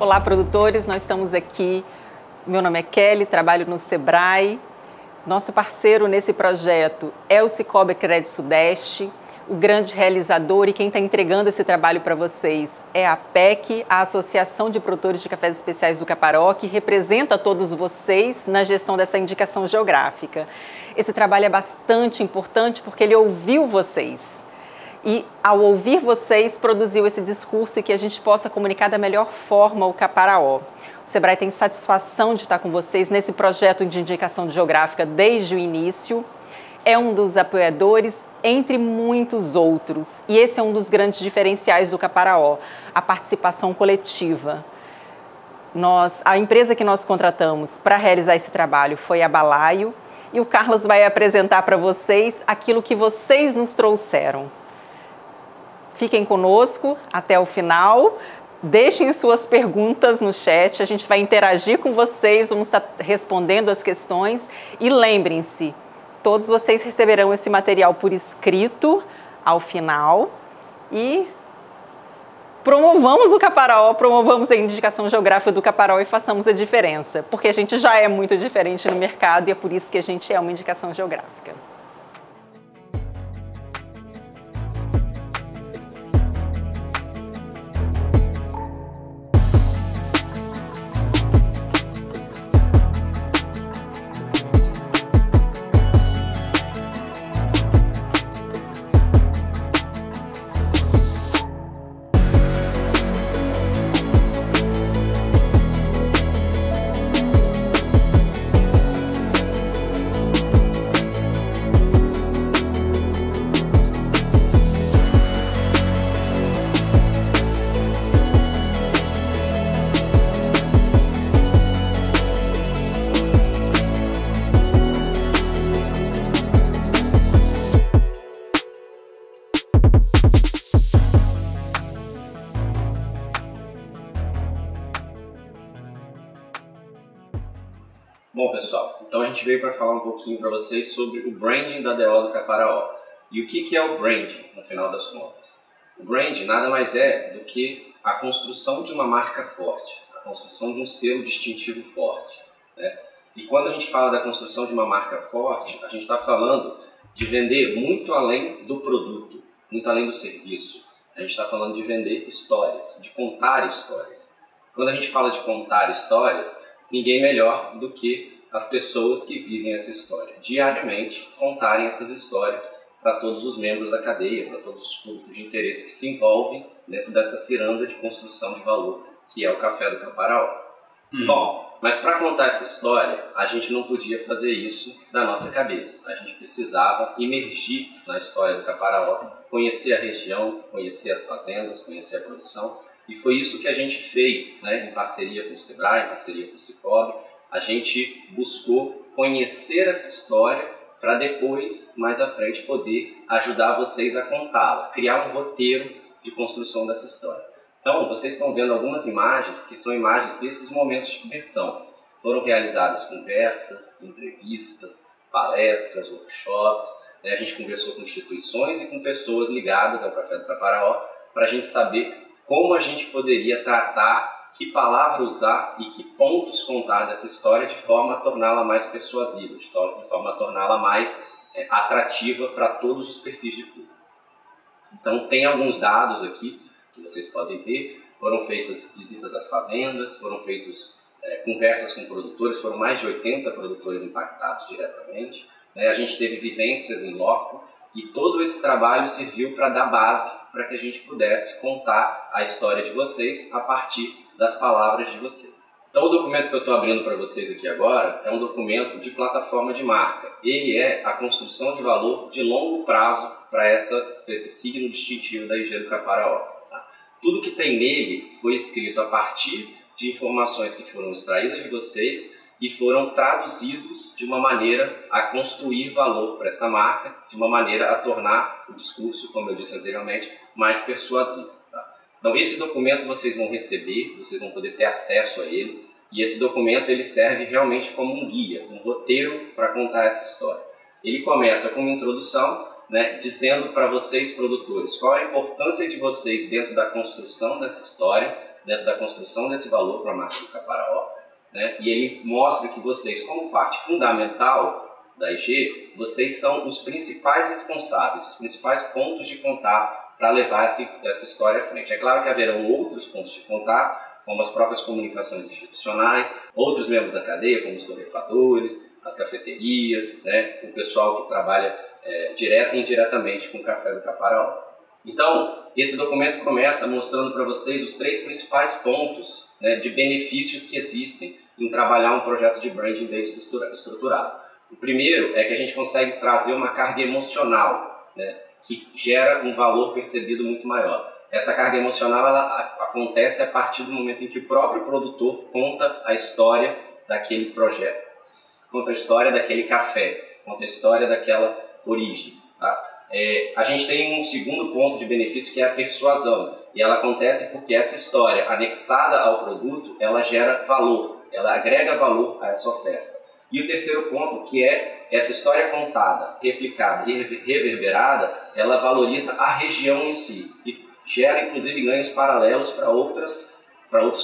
Olá, produtores, nós estamos aqui. Meu nome é Kelly, trabalho no Sebrae. Nosso parceiro nesse projeto é o Cicobi Crédito Sudeste, o grande realizador, e quem está entregando esse trabalho para vocês é a APEC, a Associação de Produtores de Cafés Especiais do Caparaó, que representa todos vocês na gestão dessa indicação geográfica. Esse trabalho é bastante importante porque ele ouviu vocês. E, ao ouvir vocês, produziu esse discurso e que a gente possa comunicar da melhor forma o Caparaó. O Sebrae tem satisfação de estar com vocês nesse projeto de indicação geográfica desde o início. É um dos apoiadores, entre muitos outros. E esse é um dos grandes diferenciais do Caparaó, a participação coletiva. A empresa que nós contratamos para realizar esse trabalho foi a Balaio. E o Carlos vai apresentar para vocês aquilo que vocês nos trouxeram. Fiquem conosco até o final, deixem suas perguntas no chat, a gente vai interagir com vocês, vamos estar respondendo as questões e lembrem-se, todos vocês receberão esse material por escrito ao final e promovamos o Caparaó, promovamos a indicação geográfica do Caparaó e façamos a diferença, porque a gente já é muito diferente no mercado e é por isso que a gente é uma indicação geográfica. Bom, pessoal, então a gente veio para falar um pouquinho para vocês sobre o branding da DO do Caparaó. E o que é o branding, no final das contas? O branding nada mais é do que a construção de uma marca forte, a construção de um selo distintivo forte, né? E quando a gente fala da construção de uma marca forte, a gente está falando de vender muito além do produto, muito além do serviço. A gente está falando de vender histórias, de contar histórias. Quando a gente fala de contar histórias, ninguém melhor do que as pessoas que vivem essa história. Diariamente, contarem essas histórias para todos os membros da cadeia, para todos os públicos de interesse que se envolvem dentro dessa ciranda de construção de valor que é o Café do Caparaó. Bom, mas para contar essa história, a gente não podia fazer isso da nossa cabeça. A gente precisava imergir na história do Caparaó, conhecer a região, conhecer as fazendas, conhecer a produção. E foi isso que a gente fez, né, em parceria com o Sebrae, em parceria com o Cicobi. A gente buscou conhecer essa história para depois, mais à frente, poder ajudar vocês a contá-la, criar um roteiro de construção dessa história. Então, vocês estão vendo algumas imagens que são imagens desses momentos de imersão. Foram realizadas conversas, entrevistas, palestras, workshops, né? A gente conversou com instituições e com pessoas ligadas ao Café do Caparaó para a gente saber como a gente poderia tratar, que palavra usar e que pontos contar dessa história de forma a torná-la mais persuasiva, de forma a torná-la mais atrativa para todos os perfis de público. Então, tem alguns dados aqui que vocês podem ver. Foram feitas visitas às fazendas, foram feitas conversas com produtores, foram mais de 80 produtores impactados diretamente. A gente teve vivências em loco. E todo esse trabalho serviu para dar base para que a gente pudesse contar a história de vocês a partir das palavras de vocês. Então o documento que eu estou abrindo para vocês aqui agora é um documento de plataforma de marca. Ele é a construção de valor de longo prazo para esse signo distintivo da IG do Caparaó. Tá? Tudo que tem nele foi escrito a partir de informações que foram extraídas de vocês e foram traduzidos de uma maneira a construir valor para essa marca, de uma maneira a tornar o discurso, como eu disse anteriormente, mais persuasivo. Tá? Então esse documento vocês vão receber, vocês vão poder ter acesso a ele, e esse documento ele serve realmente como um guia, um roteiro para contar essa história. Ele começa com uma introdução, né, dizendo para vocês, produtores, qual a importância de vocês dentro da construção dessa história, dentro da construção desse valor para a marca do Caparaó, né? E ele mostra que vocês, como parte fundamental da IG, vocês são os principais responsáveis, os principais pontos de contato para levar essa história à frente. É claro que haverão outros pontos de contato, como as próprias comunicações institucionais, outros membros da cadeia, como os torrefadores, as cafeterias, né, o pessoal que trabalha direta e indiretamente com o café do Caparaó. Então, esse documento começa mostrando para vocês os 3 principais pontos, né, de benefícios que existem em trabalhar um projeto de branding bem estruturado. O primeiro é que a gente consegue trazer uma carga emocional, né, que gera um valor percebido muito maior. Essa carga emocional ela acontece a partir do momento em que o próprio produtor conta a história daquele projeto, conta a história daquele café, conta a história daquela origem. Tá? A gente tem um segundo ponto de benefício que é a persuasão, e ela acontece porque essa história anexada ao produto, ela gera valor, ela agrega valor a essa oferta. E o terceiro ponto, que é essa história contada, replicada e reverberada, ela valoriza a região em si e gera inclusive ganhos paralelos para outros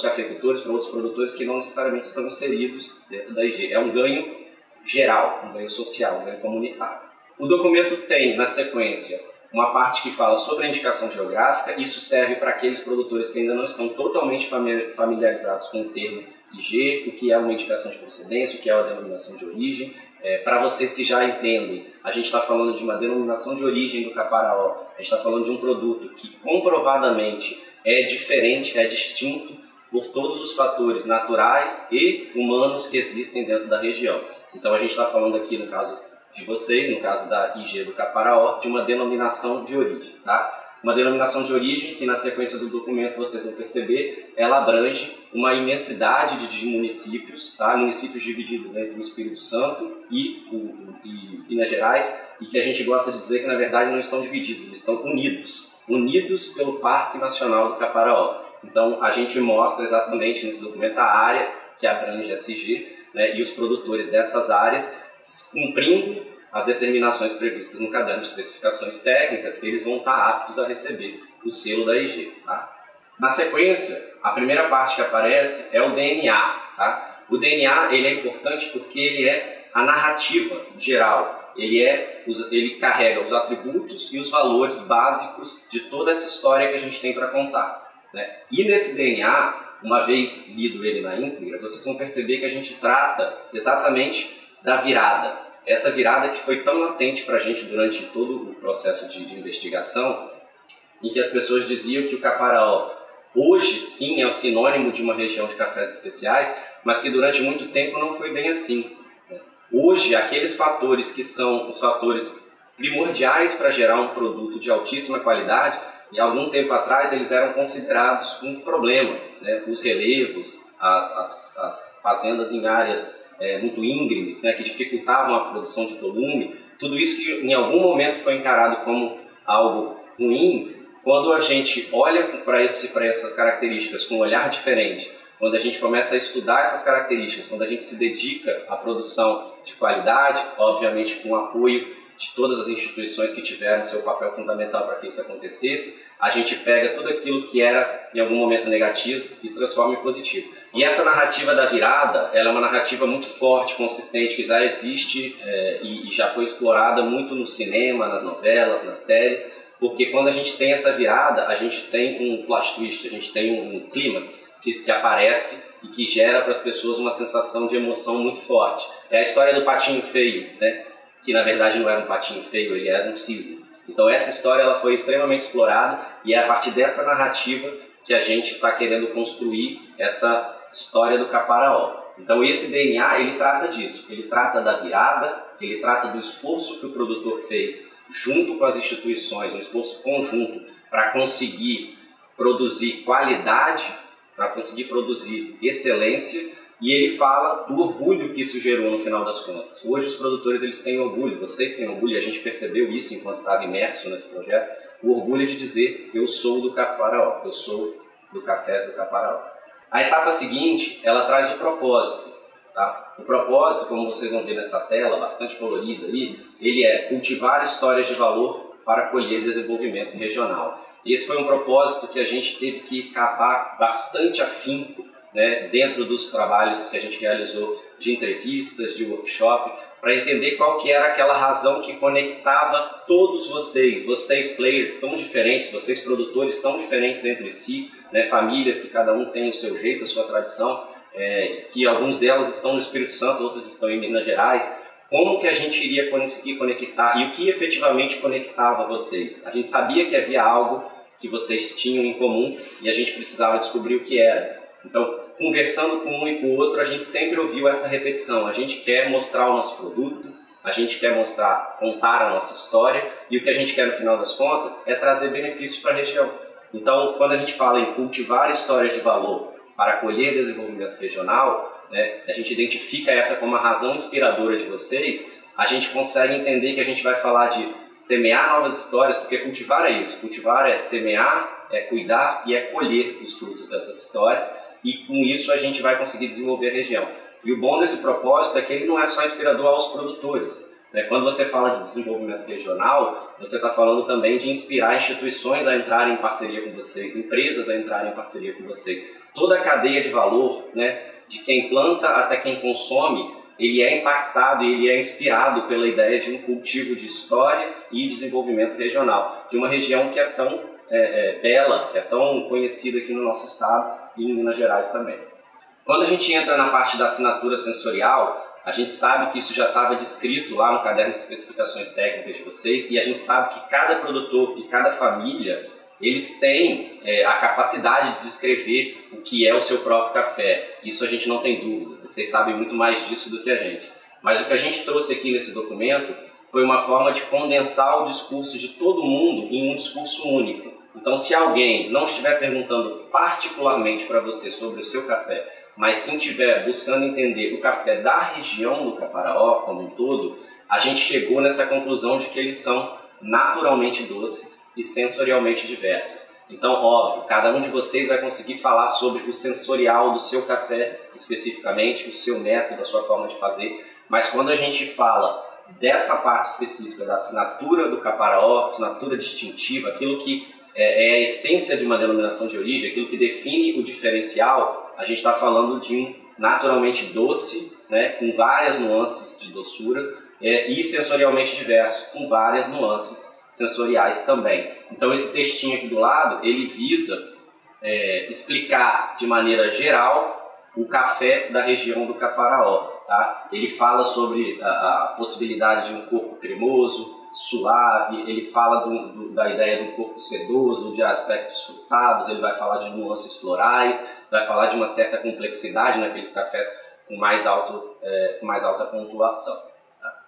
cafeicultores, para outros produtores que não necessariamente estão inseridos dentro da IG. É um ganho geral, um ganho social, um ganho comunitário. O documento tem, na sequência, uma parte que fala sobre a indicação geográfica. Isso serve para aqueles produtores que ainda não estão totalmente familiarizados com o termo IG, o que é uma indicação de procedência, o que é uma denominação de origem. Para vocês que já entendem, a gente está falando de uma denominação de origem do Caparaó, a gente está falando de um produto que comprovadamente é diferente, é distinto por todos os fatores naturais e humanos que existem dentro da região. Então a gente está falando aqui, no caso de vocês, no caso da IG do Caparaó, de uma denominação de origem, tá? Uma denominação de origem que, na sequência do documento, vocês vão perceber, ela abrange uma imensidade de municípios, tá? Municípios divididos entre o Espírito Santo e Minas Gerais, e que a gente gosta de dizer que, na verdade, não estão divididos, eles estão unidos pelo Parque Nacional do Caparaó. Então, a gente mostra exatamente nesse documento a área que abrange a SG, né, e os produtores dessas áreas, cumprindo as determinações previstas no caderno de especificações técnicas, eles vão estar aptos a receber o selo da IG. Tá? Na sequência, a primeira parte que aparece é o DNA. Tá? O DNA ele é importante porque ele é a narrativa geral, ele carrega os atributos e os valores básicos de toda essa história que a gente tem para contar. Né? E nesse DNA, uma vez lido ele na íntegra, vocês vão perceber que a gente trata exatamente da virada. Essa virada que foi tão latente para a gente durante todo o processo de investigação, em que as pessoas diziam que o Caparaó hoje sim é o sinônimo de uma região de cafés especiais, mas que durante muito tempo não foi bem assim. Hoje, aqueles fatores que são os fatores primordiais para gerar um produto de altíssima qualidade, e algum tempo atrás eles eram considerados um problema, né? Os relevos, as fazendas em áreas muito íngremes, né, que dificultavam a produção de volume, tudo isso que em algum momento foi encarado como algo ruim, quando a gente olha para essas características com um olhar diferente, quando a gente começa a estudar essas características, quando a gente se dedica à produção de qualidade, obviamente com o apoio de todas as instituições que tiveram seu papel fundamental para que isso acontecesse, a gente pega tudo aquilo que era em algum momento negativo e transforma em positivo. E essa narrativa da virada, ela é uma narrativa muito forte, consistente, que já existe e já foi explorada muito no cinema, nas novelas, nas séries, porque quando a gente tem essa virada, a gente tem um plot twist, a gente tem um clímax que aparece e que gera para as pessoas uma sensação de emoção muito forte. É a história do patinho feio, né? Que na verdade não era um patinho feio, ele era um cisne. Então essa história ela foi extremamente explorada e é a partir dessa narrativa que a gente está querendo construir essa história do Caparaó. Então esse DNA ele trata disso, ele trata da virada, ele trata do esforço que o produtor fez junto com as instituições, um esforço conjunto para conseguir produzir qualidade, para conseguir produzir excelência. E ele fala do orgulho que isso gerou no final das contas. Hoje os produtores eles têm orgulho, vocês têm orgulho, a gente percebeu isso enquanto estava imerso nesse projeto, o orgulho de dizer eu sou do Caparaó, eu sou do café do Caparaó. A etapa seguinte, ela traz o propósito. Tá? O propósito, como vocês vão ver nessa tela, bastante colorida ali, ele é cultivar histórias de valor para colher desenvolvimento regional. Esse foi um propósito que a gente teve que escapar bastante afinco, né, dentro dos trabalhos que a gente realizou de entrevistas, de workshop, para entender qual que era aquela razão que conectava todos vocês players tão diferentes, vocês produtores tão diferentes entre si, né, famílias que cada um tem o seu jeito, a sua tradição, que alguns delas estão no Espírito Santo, outras estão em Minas Gerais. Como que a gente iria conseguir conectar e o que efetivamente conectava vocês? A gente sabia que havia algo que vocês tinham em comum e a gente precisava descobrir o que era. Então, conversando com um e com o outro, a gente sempre ouviu essa repetição. A gente quer mostrar o nosso produto, a gente quer contar a nossa história e o que a gente quer no final das contas é trazer benefícios para a região. Então, quando a gente fala em cultivar histórias de valor para colher desenvolvimento regional, né, a gente identifica essa como a razão inspiradora de vocês, a gente consegue entender que a gente vai falar de semear novas histórias, porque cultivar é isso. Cultivar é semear, é cuidar e é colher os frutos dessas histórias, e com isso a gente vai conseguir desenvolver a região. E o bom desse propósito é que ele não é só inspirador aos produtores. Né? Quando você fala de desenvolvimento regional, você está falando também de inspirar instituições a entrarem em parceria com vocês, empresas a entrarem em parceria com vocês. Toda a cadeia de valor, né, de quem planta até quem consome, ele é impactado e ele é inspirado pela ideia de um cultivo de histórias e desenvolvimento regional, de uma região que é tão bela, que é tão conhecida aqui no nosso estado e em Minas Gerais também. Quando a gente entra na parte da assinatura sensorial, a gente sabe que isso já estava descrito lá no caderno de especificações técnicas de vocês, e a gente sabe que cada produtor e cada família, eles têm a capacidade de descrever o que é o seu próprio café. Isso a gente não tem dúvida, vocês sabem muito mais disso do que a gente. Mas o que a gente trouxe aqui nesse documento foi uma forma de condensar o discurso de todo mundo em um discurso único. Então, se alguém não estiver perguntando particularmente para você sobre o seu café, mas sim estiver buscando entender o café da região do Caparaó como um todo, a gente chegou nessa conclusão de que eles são naturalmente doces e sensorialmente diversos. Então, óbvio, cada um de vocês vai conseguir falar sobre o sensorial do seu café especificamente, o seu método, a sua forma de fazer, mas quando a gente fala dessa parte específica da assinatura do Caparaó, assinatura distintiva, aquilo que é a essência de uma denominação de origem, aquilo que define o diferencial, a gente está falando de um naturalmente doce, né, com várias nuances de doçura, e sensorialmente diverso, com várias nuances sensoriais também. Então esse textinho aqui do lado, ele visa explicar de maneira geral o café da região do Caparaó. Tá? Ele fala sobre a possibilidade de um corpo cremoso, suave, ele fala da ideia de um corpo sedoso, de aspectos frutados, ele vai falar de nuances florais, vai falar de uma certa complexidade naqueles cafés com mais alta pontuação. Tá?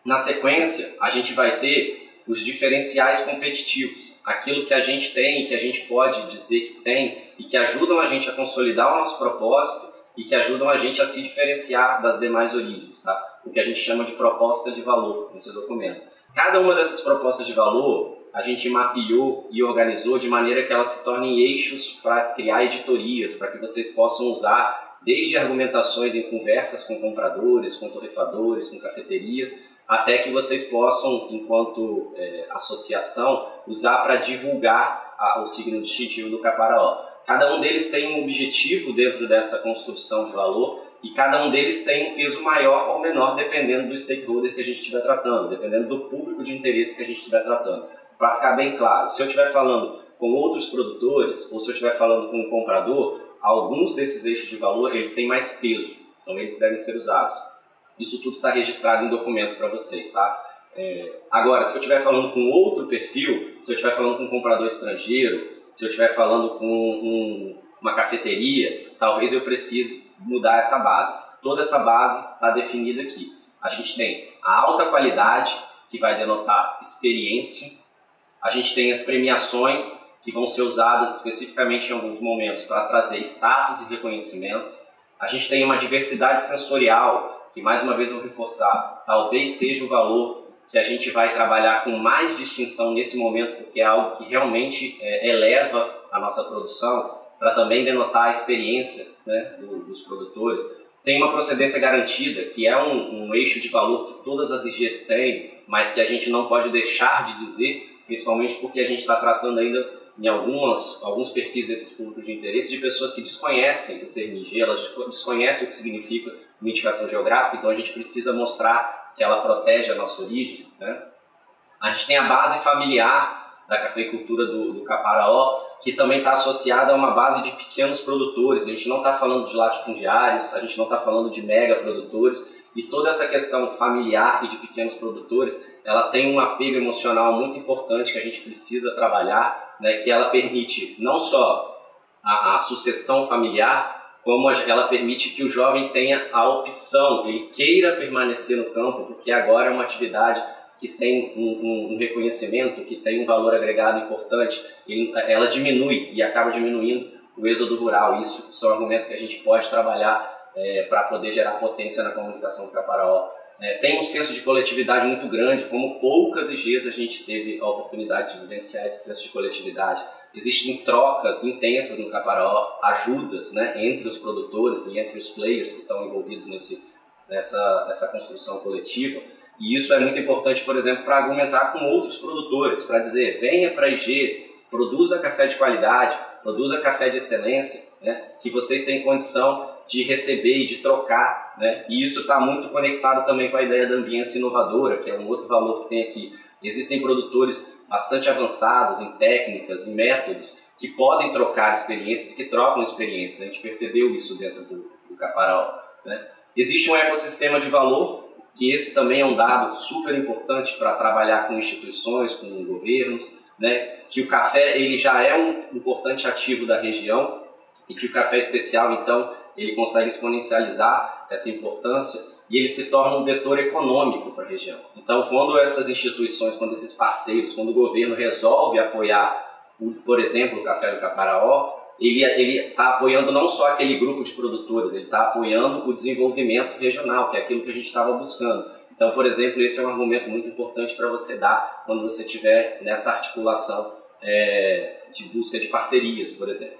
Na sequência, a gente vai ter os diferenciais competitivos, aquilo que a gente tem e que a gente pode dizer que tem e que ajudam a gente a consolidar o nosso propósito e que ajudam a gente a se diferenciar das demais origens, tá? O que a gente chama de proposta de valor nesse documento. Cada uma dessas propostas de valor a gente mapeou e organizou de maneira que elas se tornem eixos para criar editorias, para que vocês possam usar desde argumentações em conversas com compradores, com torrefadores, com cafeterias, até que vocês possam, enquanto associação, usar para divulgar o signo distintivo do Caparaó. Cada um deles tem um objetivo dentro dessa construção de valor e cada um deles tem um peso maior ou menor dependendo do stakeholder que a gente estiver tratando, dependendo do público de interesse que a gente estiver tratando. Para ficar bem claro, se eu estiver falando com outros produtores ou se eu estiver falando com um comprador, alguns desses eixos de valor eles têm mais peso, são eles que devem ser usados. Isso tudo está registrado em documento para vocês, tá? Agora, se eu estiver falando com outro perfil, se eu estiver falando com um comprador estrangeiro, se eu estiver falando com uma cafeteria, talvez eu precise mudar essa base. Toda essa base está definida aqui. A gente tem a alta qualidade, que vai denotar experiência. A gente tem as premiações, que vão ser usadas especificamente em alguns momentos para trazer status e reconhecimento. A gente tem uma diversidade sensorial, que mais uma vez eu vou reforçar, talvez seja o valor que a gente vai trabalhar com mais distinção nesse momento, porque é algo que realmente eleva a nossa produção, para também denotar a experiência, né, dos produtores. Tem uma procedência garantida, que é um eixo de valor que todas as IGs têm, mas que a gente não pode deixar de dizer, principalmente porque a gente está tratando ainda em alguns perfis desses públicos de interesse de pessoas que desconhecem o termo IG, elas desconhecem o que significa uma indicação geográfica, então a gente precisa mostrar que ela protege a nossa origem, né? A gente tem a base familiar da cafeicultura do Caparaó, que também está associada a uma base de pequenos produtores. A gente não está falando de latifundiários, a gente não está falando de mega produtores, e toda essa questão familiar e de pequenos produtores, ela tem um apego emocional muito importante que a gente precisa trabalhar, né, que ela permite não só a sucessão familiar, como ela permite que o jovem tenha a opção, ele queira permanecer no campo, porque agora é uma atividade que tem um reconhecimento, que tem um valor agregado importante, ela diminui e acaba diminuindo o êxodo rural. Isso são argumentos que a gente pode trabalhar para poder gerar potência na comunicação do Caparaó. Tem um senso de coletividade muito grande, como poucas IGs a gente teve a oportunidade de vivenciar esse senso de coletividade. Existem trocas intensas no Caparaó, ajudas, né, entre os produtores e entre os players que estão envolvidos nessa construção coletiva. E isso é muito importante, por exemplo, para argumentar com outros produtores, para dizer, venha para a IG, produza café de qualidade, produza café de excelência, né, que vocês têm condição de receber e de trocar, né? E isso está muito conectado também com a ideia da ambiência inovadora, que é um outro valor que tem aqui. Existem produtores bastante avançados em técnicas, em métodos, que podem trocar experiências, que trocam experiências. A gente percebeu isso dentro do Caparaó, né? Existe um ecossistema de valor, que esse também é um dado super importante para trabalhar com instituições, com governos, né? Que o café ele já é um importante ativo da região e que o café especial, então, ele consegue exponencializar essa importância e ele se torna um vetor econômico para a região. Então, quando essas instituições, quando esses parceiros, quando o governo resolve apoiar, por exemplo, o Café do Caparaó, ele está apoiando não só aquele grupo de produtores, ele está apoiando o desenvolvimento regional, que é aquilo que a gente estava buscando. Então, por exemplo, esse é um argumento muito importante para você dar quando você estiver nessa articulação de busca de parcerias, por exemplo.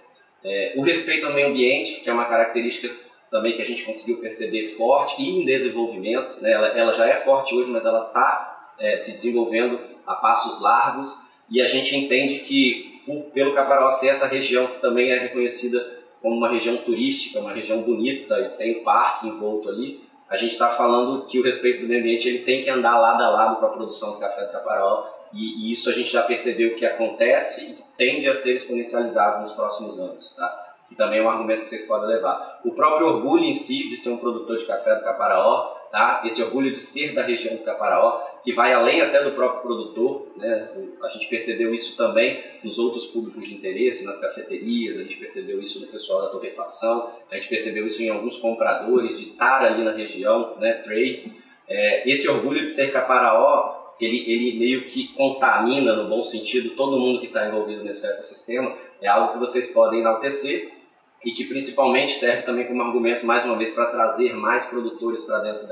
O respeito ao meio ambiente, que é uma característica também que a gente conseguiu perceber forte e em desenvolvimento, né? Ela já é forte hoje, mas ela está se desenvolvendo a passos largos, e a gente entende que pelo Caparaó ser essa região que também é reconhecida como uma região turística, uma região bonita e tem parque envolto ali, a gente está falando que o respeito do meio ambiente ele tem que andar lado a lado com a produção do café do Caparaó, e isso a gente já percebeu que acontece e tende a ser exponencializado nos próximos anos, tá? Que também é um argumento que vocês podem levar. O próprio orgulho em si de ser um produtor de café do Caparaó, tá? Esse orgulho de ser da região do Caparaó, que vai além até do próprio produtor, né? A gente percebeu isso também nos outros públicos de interesse, nas cafeterias, a gente percebeu isso no pessoal da torrefação, a gente percebeu isso em alguns compradores, de estar ali na região, né? Trades. Esse orgulho de ser Caparaó, ele meio que contamina, no bom sentido, todo mundo que está envolvido nesse ecossistema. É algo que vocês podem enaltecer e que principalmente serve também como argumento, mais uma vez, para trazer mais produtores para dentro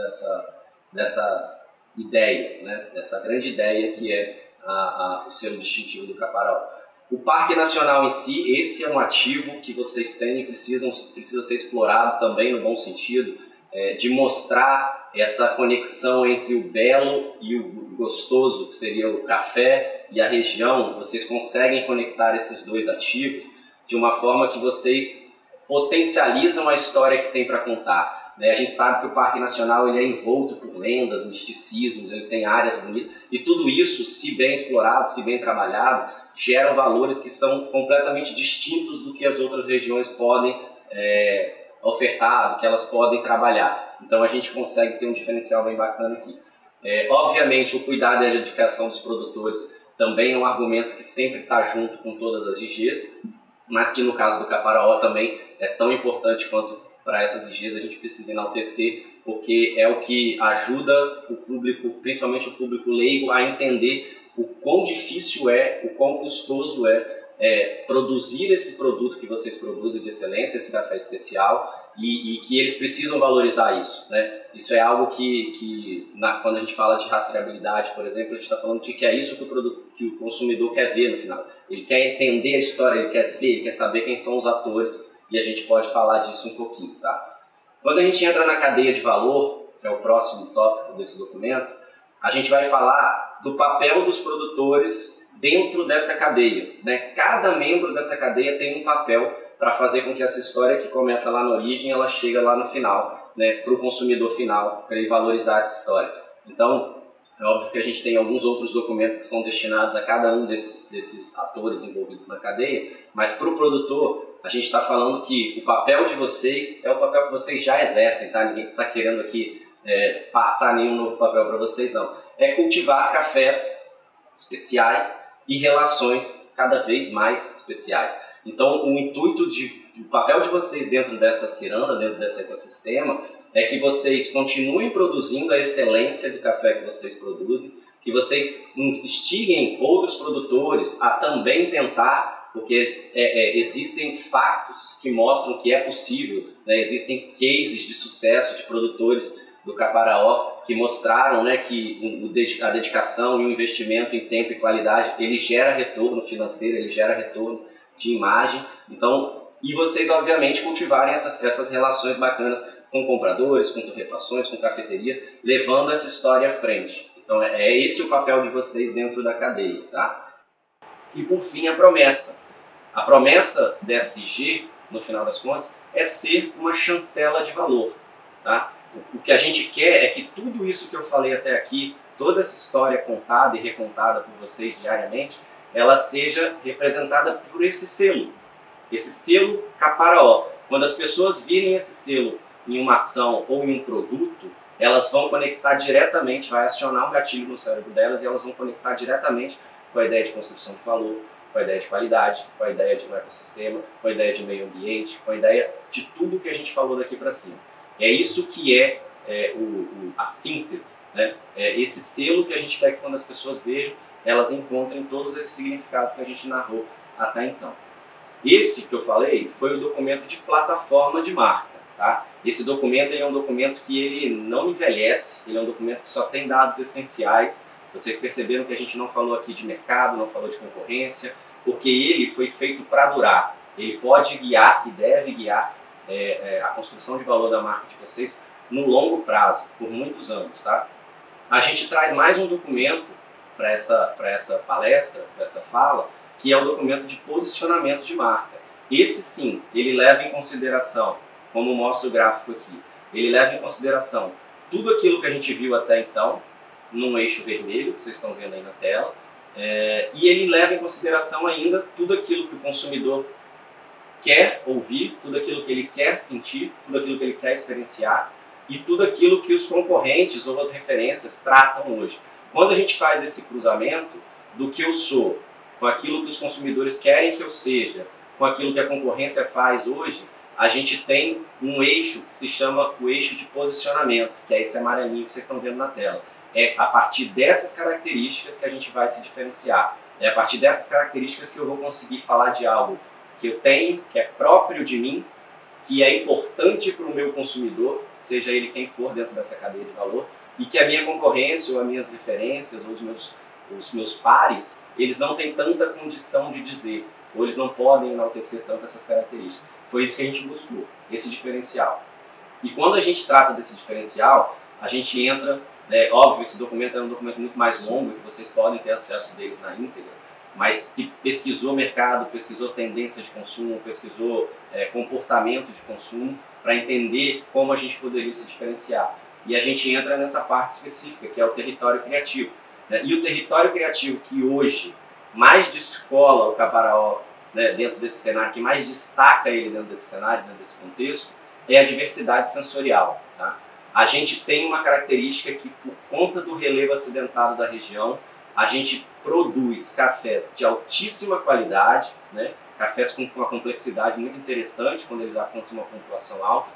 dessa ideia, né? Dessa grande ideia que é o selo distintivo do Caparaó. O Parque Nacional em si, esse é um ativo que vocês têm e precisa ser explorado também, no bom sentido, de mostrar essa conexão entre o belo e o gostoso, que seria o café e a região. Vocês conseguem conectar esses dois ativos de uma forma que vocês potencializam a história que tem para contar, né? A gente sabe que o Parque Nacional ele é envolto por lendas, misticismos, ele tem áreas bonitas, e tudo isso, se bem explorado, se bem trabalhado, geram valores que são completamente distintos do que as outras regiões podem ofertar, do que elas podem trabalhar. Então a gente consegue ter um diferencial bem bacana aqui. Obviamente o cuidado e a dedicação dos produtores também é um argumento que sempre está junto com todas as IGs, mas que no caso do Caparaó também é tão importante quanto para essas IGs. A gente precisa enaltecer, porque é o que ajuda o público, principalmente o público leigo, a entender o quão difícil o quão custoso produzir esse produto que vocês produzem de excelência, esse café especial, e que eles precisam valorizar isso, né? Isso é algo quando a gente fala de rastreabilidade, por exemplo, a gente está falando de que é isso que o consumidor quer ver no final. Ele quer entender a história, ele quer ver, ele quer saber quem são os atores, e a gente pode falar disso um pouquinho, tá? Quando a gente entra na cadeia de valor, que é o próximo tópico desse documento, a gente vai falar do papel dos produtores dentro dessa cadeia, né? Cada membro dessa cadeia tem um papel para fazer com que essa história que começa lá na origem, ela chega lá no final, né? Para o consumidor final, para ele valorizar essa história. Então, é óbvio que a gente tem alguns outros documentos que são destinados a cada um desses atores envolvidos na cadeia, mas para o produtor, a gente está falando que o papel de vocês é o papel que vocês já exercem, tá? Ninguém está querendo aqui passar nenhum novo papel para vocês, não. É cultivar cafés especiais e relações cada vez mais especiais. Então, o intuito o papel de vocês dentro dessa ciranda, dentro desse ecossistema, é que vocês continuem produzindo a excelência do café que vocês produzem, que vocês instiguem outros produtores a também tentar, porque existem fatos que mostram que é possível, né? Existem cases de sucesso de produtores do Caparaó que mostraram, né, que a dedicação e o investimento em tempo e qualidade, ele gera retorno financeiro, ele gera retorno de imagem. Então, e vocês obviamente cultivarem essas relações bacanas com compradores, com torrefações, com cafeterias, levando essa história à frente. Então é esse o papel de vocês dentro da cadeia, tá? E por fim a promessa. A promessa da SG, no final das contas, é ser uma chancela de valor, tá? O que a gente quer é que tudo isso que eu falei até aqui, toda essa história contada e recontada por vocês diariamente, ela seja representada por esse selo Caparaó. Quando as pessoas virem esse selo em uma ação ou em um produto, elas vão conectar diretamente, vai acionar um gatilho no cérebro delas e elas vão conectar diretamente com a ideia de construção de valor, com a ideia de qualidade, com a ideia de um ecossistema, com a ideia de meio ambiente, com a ideia de tudo que a gente falou daqui para cima. É isso que a síntese, né? É esse selo que a gente quer que quando as pessoas vejam, elas encontrem todos esses significados que a gente narrou até então. Esse que eu falei foi o documento de plataforma de marca, tá? Esse documento é um documento que ele não envelhece, ele é um documento que só tem dados essenciais. Vocês perceberam que a gente não falou aqui de mercado, não falou de concorrência, porque ele foi feito para durar. Ele pode guiar e deve guiar a construção de valor da marca de vocês no longo prazo, por muitos anos, tá? A gente traz mais um documento para essa palestra, para essa fala, que é o documento de posicionamento de marca. Esse sim, ele leva em consideração, como mostra o gráfico aqui, ele leva em consideração tudo aquilo que a gente viu até então, num eixo vermelho, que vocês estão vendo aí na tela, e ele leva em consideração ainda tudo aquilo que o consumidor quer ouvir, tudo aquilo que ele quer sentir, tudo aquilo que ele quer experienciar e tudo aquilo que os concorrentes ou as referências tratam hoje. Quando a gente faz esse cruzamento do que eu sou com aquilo que os consumidores querem que eu seja, com aquilo que a concorrência faz hoje, a gente tem um eixo que se chama o eixo de posicionamento, que é esse amarelinho que vocês estão vendo na tela. É a partir dessas características que a gente vai se diferenciar. É a partir dessas características que eu vou conseguir falar de algo que eu tenho, que é próprio de mim, que é importante para o meu consumidor, seja ele quem for dentro dessa cadeia de valor, e que a minha concorrência, ou as minhas referências, ou os meus pares, eles não têm tanta condição de dizer, ou eles não podem enaltecer tanto essas características. Foi isso que a gente buscou, esse diferencial. E quando a gente trata desse diferencial, a gente entra, óbvio, esse documento é um documento muito mais longo, que vocês podem ter acesso deles na íntegra, mas que pesquisou mercado, pesquisou tendência de consumo, pesquisou comportamento de consumo, para entender como a gente poderia se diferenciar. E a gente entra nessa parte específica, que é o território criativo. Né? E o território criativo que hoje mais descola o Caparaó, né, dentro desse cenário, que mais destaca ele dentro desse cenário, dentro desse contexto, é a diversidade sensorial. Tá? A gente tem uma característica que, por conta do relevo acidentado da região, a gente produz cafés de altíssima qualidade, né? Cafés com uma complexidade muito interessante quando eles alcançam uma pontuação alta,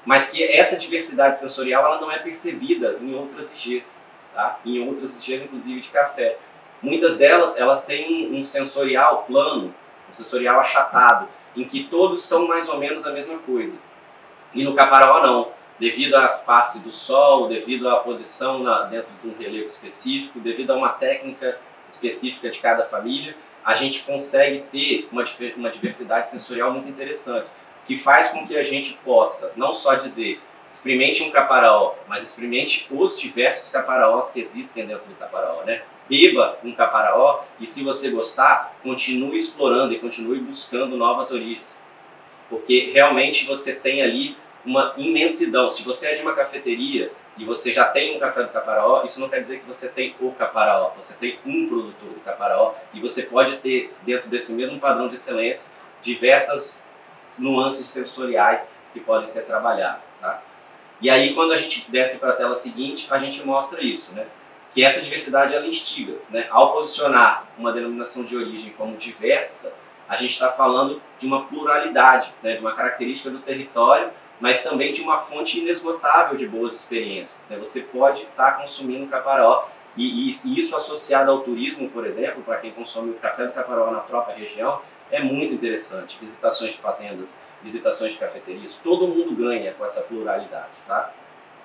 mas que essa diversidade sensorial ela não é percebida em outras IGs, tá? Em outras IGs, inclusive de café. Muitas delas elas têm um sensorial plano, um sensorial achatado, em que todos são mais ou menos a mesma coisa. E no Caparaó não. Devido à face do sol, devido à posição dentro de um relevo específico, devido a uma técnica específica de cada família, a gente consegue ter uma diversidade sensorial muito interessante, que faz com que a gente possa não só dizer experimente um caparaó, mas experimente os diversos caparaós que existem dentro do caparaó, né? Beba um caparaó e, se você gostar, continue explorando e continue buscando novas origens, porque realmente você tem ali uma imensidão. Se você é de uma cafeteria e você já tem um café do caparaó, isso não quer dizer que você tem o caparaó, você tem um produtor do caparaó, e você pode ter, dentro desse mesmo padrão de excelência, diversas nuances sensoriais que podem ser trabalhadas, tá? E aí, quando a gente desce para a tela seguinte, a gente mostra isso, né? Que essa diversidade ela instiga, né? Ao posicionar uma denominação de origem como diversa, a gente está falando de uma pluralidade, né? De uma característica do território, mas também de uma fonte inesgotável de boas experiências, né? Você pode estar consumindo caparaó, e isso associado ao turismo, por exemplo, para quem consome o café do caparaó na própria região, é muito interessante. Visitações de fazendas, visitações de cafeterias, todo mundo ganha com essa pluralidade, tá?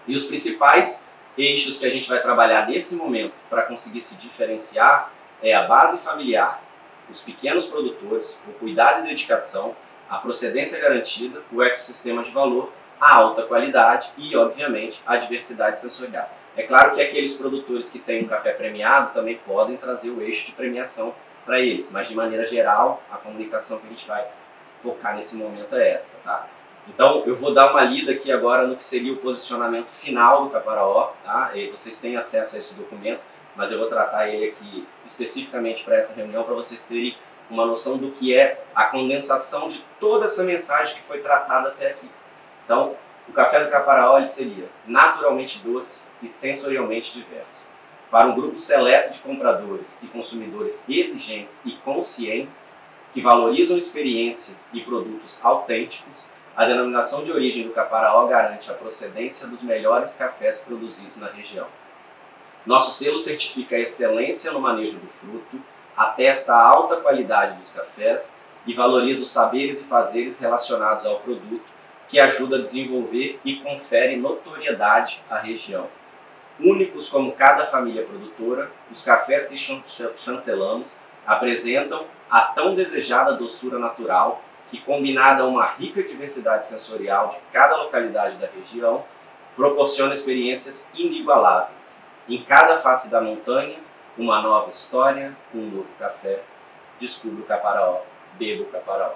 E os principais eixos que a gente vai trabalhar nesse momento para conseguir se diferenciar é a base familiar, os pequenos produtores, o cuidado e dedicação, a procedência garantida, o ecossistema de valor, a alta qualidade e, obviamente, a diversidade sensorial. É claro que aqueles produtores que têm um café premiado também podem trazer o eixo de premiação para eles, mas de maneira geral, a comunicação que a gente vai focar nesse momento é essa, tá? Então, eu vou dar uma lida aqui agora no que seria o posicionamento final do caparaó, tá? E vocês têm acesso a esse documento, mas eu vou tratar ele aqui especificamente para essa reunião, para vocês terem uma noção do que é a condensação de toda essa mensagem que foi tratada até aqui. Então, o café do caparaó ele seria naturalmente doce e sensorialmente diverso. Para um grupo seleto de compradores e consumidores exigentes e conscientes, que valorizam experiências e produtos autênticos, a denominação de origem do caparaó garante a procedência dos melhores cafés produzidos na região. Nosso selo certifica a excelência no manejo do fruto, atesta a alta qualidade dos cafés e valoriza os saberes e fazeres relacionados ao produto, que ajuda a desenvolver e confere notoriedade à região. Únicos como cada família produtora, os cafés que chancelamos apresentam a tão desejada doçura natural que, combinada a uma rica diversidade sensorial de cada localidade da região, proporciona experiências inigualáveis. Em cada face da montanha, uma nova história, um novo café. Descubra o caparaó, beba o caparaó.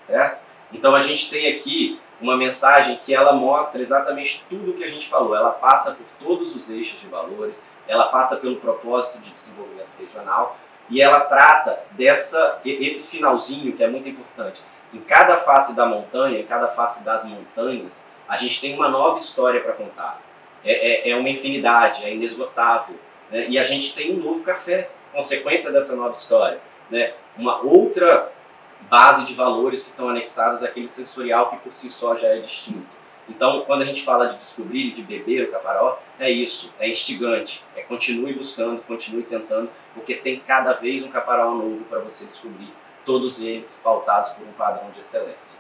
Certo? Então a gente tem aqui uma mensagem que ela mostra exatamente tudo o que a gente falou. Ela passa por todos os eixos de valores, ela passa pelo propósito de desenvolvimento regional e ela trata esse finalzinho que é muito importante. Em cada face da montanha, em cada face das montanhas, a gente tem uma nova história para contar. É uma infinidade, é inesgotável, né? E a gente tem um novo café, consequência dessa nova história, né? Uma outra base de valores que estão anexadas àquele sensorial que por si só já é distinto. Então, quando a gente fala de descobrir e de beber o caparaó, é isso, é instigante, é continue buscando, continue tentando, porque tem cada vez um caparaó novo para você descobrir, todos eles pautados por um padrão de excelência.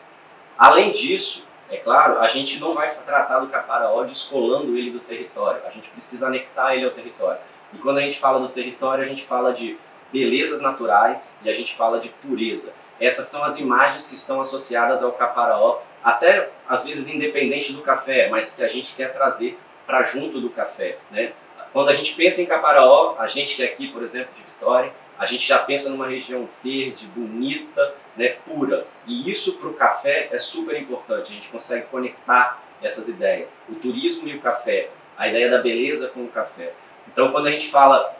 Além disso, é claro, a gente não vai tratar do caparaó descolando ele do território, a gente precisa anexar ele ao território. E quando a gente fala do território, a gente fala de belezas naturais e a gente fala de pureza. Essas são as imagens que estão associadas ao caparaó, até às vezes independente do café, mas que a gente quer trazer para junto do café, né? Quando a gente pensa em caparaó, a gente que é aqui, por exemplo, de Vitória, a gente já pensa numa região verde, bonita, né, pura. E isso para o café é super importante, a gente consegue conectar essas ideias. O turismo e o café, a ideia da beleza com o café. Então, quando a gente fala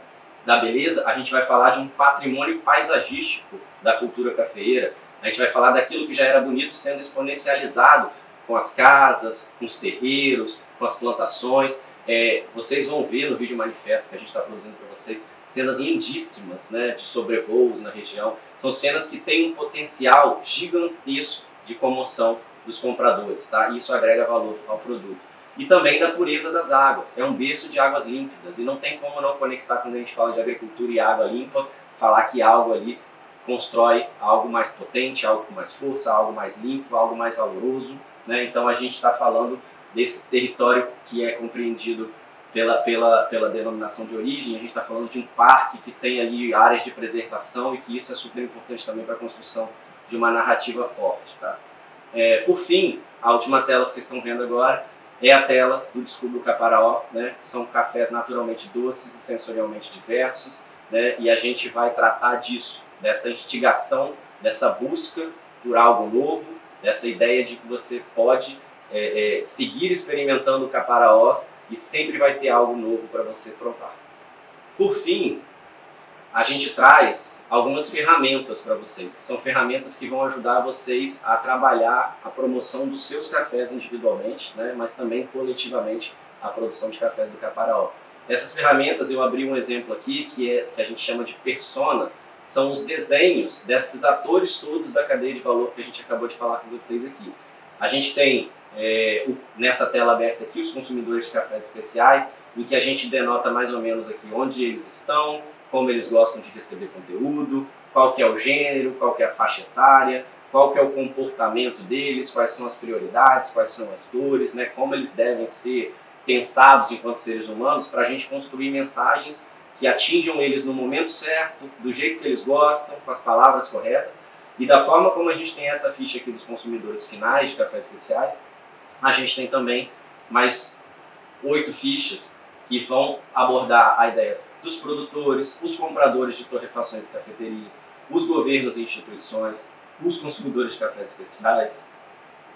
da beleza, a gente vai falar de um patrimônio paisagístico da cultura cafeeira. A gente vai falar daquilo que já era bonito sendo exponencializado com as casas, com os terreiros, com as plantações. Vocês vão ver no vídeo manifesto que a gente está produzindo para vocês cenas lindíssimas, né, de sobrevoos na região. São cenas que têm um potencial gigantesco de comoção dos compradores, tá? E isso agrega valor ao produto. E também da pureza das águas. É um berço de águas límpidas e não tem como não conectar, quando a gente fala de agricultura e água limpa, falar que algo ali constrói algo mais potente, algo com mais força, algo mais limpo, algo mais valoroso, né? Então a gente está falando desse território que é compreendido pela denominação de origem. A gente está falando de um parque que tem ali áreas de preservação e que isso é super importante também para a construção de uma narrativa forte, tá? Por fim, a última tela que vocês estão vendo agora é a tela do Descubra o Caparaó, né? São cafés naturalmente doces e sensorialmente diversos, né? E a gente vai tratar disso, dessa instigação, dessa busca por algo novo, dessa ideia de que você pode seguir experimentando caparaós e sempre vai ter algo novo para você provar. Por fim, a gente traz algumas ferramentas para vocês, que são ferramentas que vão ajudar vocês a trabalhar a promoção dos seus cafés individualmente, né, mas também coletivamente a produção de cafés do Caparaó. Essas ferramentas, eu abri um exemplo aqui, que a gente chama de persona, são os desenhos desses atores todos da cadeia de valor que a gente acabou de falar com vocês aqui. A gente tem, nessa tela aberta aqui, os consumidores de cafés especiais, em que a gente denota mais ou menos aqui onde eles estão, como eles gostam de receber conteúdo, qual que é o gênero, qual que é a faixa etária, qual que é o comportamento deles, quais são as prioridades, quais são as dores, né, como eles devem ser pensados enquanto seres humanos, para a gente construir mensagens que atinjam eles no momento certo, do jeito que eles gostam, com as palavras corretas. E da forma como a gente tem essa ficha aqui dos consumidores finais de cafés especiais, a gente tem também mais 8 fichas que vão abordar a ideia dos produtores, os compradores de torrefações e cafeterias, os governos e instituições, os consumidores de cafés especiais,